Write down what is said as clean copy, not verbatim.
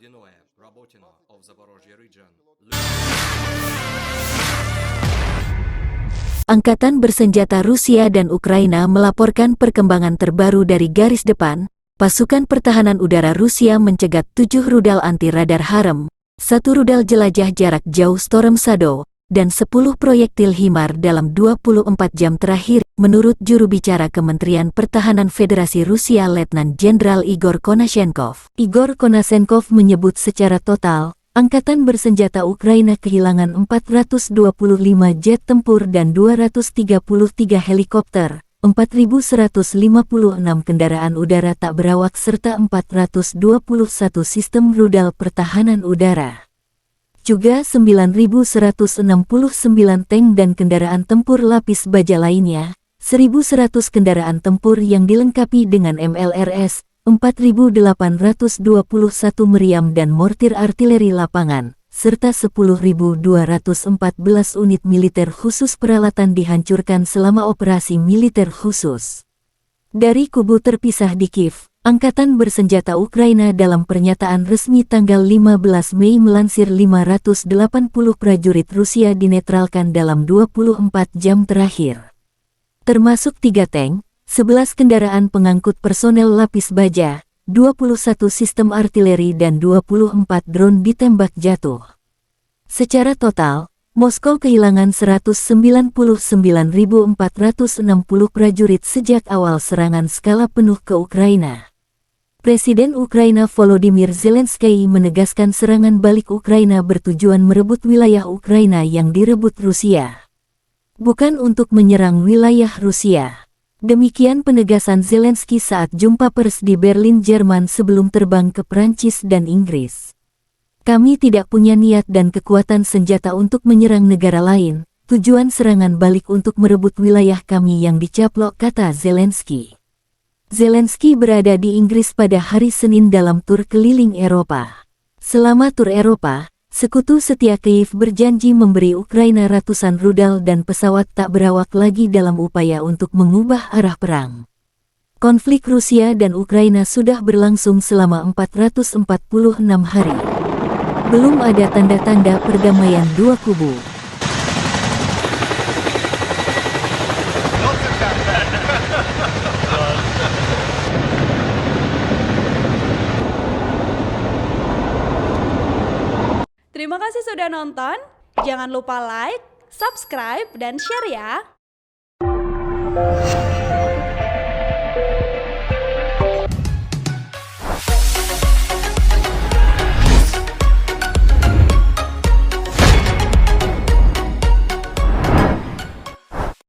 Водяное, Работино of Zaporozhye region. Angkatan bersenjata Rusia dan Ukraina melaporkan perkembangan terbaru dari garis depan. Pasukan pertahanan udara Rusia mencegat 7 rudal anti-radar HARM, 1 rudal jelajah jarak jauh Storm Shadow, dan 10 proyektil HIMARS dalam 24 jam terakhir, menurut juru bicara Kementerian Pertahanan Federasi Rusia Letnan Jenderal Igor Konashenkov. Igor Konashenkov menyebut secara total, Angkatan bersenjata Ukraina kehilangan 425 jet tempur dan 233 helikopter, 4.156 kendaraan udara tak berawak serta 421 sistem rudal pertahanan udara. Juga 9.169 tank dan kendaraan tempur lapis baja lainnya, 1.100 kendaraan tempur yang dilengkapi dengan MLRS, 4.821 meriam dan mortir artileri lapangan, serta 10.214 unit militer khusus peralatan dihancurkan selama operasi militer khusus. Dari kubu terpisah di Kiev, Angkatan bersenjata Ukraina dalam pernyataan resmi tanggal 15 Mei melansir 580 prajurit Rusia dinetralkan dalam 24 jam terakhir. Termasuk 3 tank, 11 kendaraan pengangkut personel lapis baja, 21 sistem artileri dan 24 drone ditembak jatuh. Secara total, Moskow kehilangan 199.460 prajurit sejak awal serangan skala penuh ke Ukraina. Presiden Ukraina Volodymyr Zelensky menegaskan serangan balik Ukraina bertujuan merebut wilayah Ukraina yang direbut Rusia, bukan untuk menyerang wilayah Rusia. Demikian penegasan Zelensky saat jumpa pers di Berlin, Jerman sebelum terbang ke Prancis dan Inggris. Kami tidak punya niat dan kekuatan senjata untuk menyerang negara lain, tujuan serangan balik untuk merebut wilayah kami yang dicaplok, kata Zelensky. Zelensky berada di Inggris pada hari Senin dalam tur keliling Eropa. Selama tur Eropa, Sekutu setia Kiev berjanji memberi Ukraina ratusan rudal dan pesawat tak berawak lagi dalam upaya untuk mengubah arah perang. Konflik Rusia dan Ukraina sudah berlangsung selama 446 hari. Belum ada tanda-tanda perdamaian dua kubu. Terima kasih sudah nonton. Jangan lupa like, subscribe, dan share ya.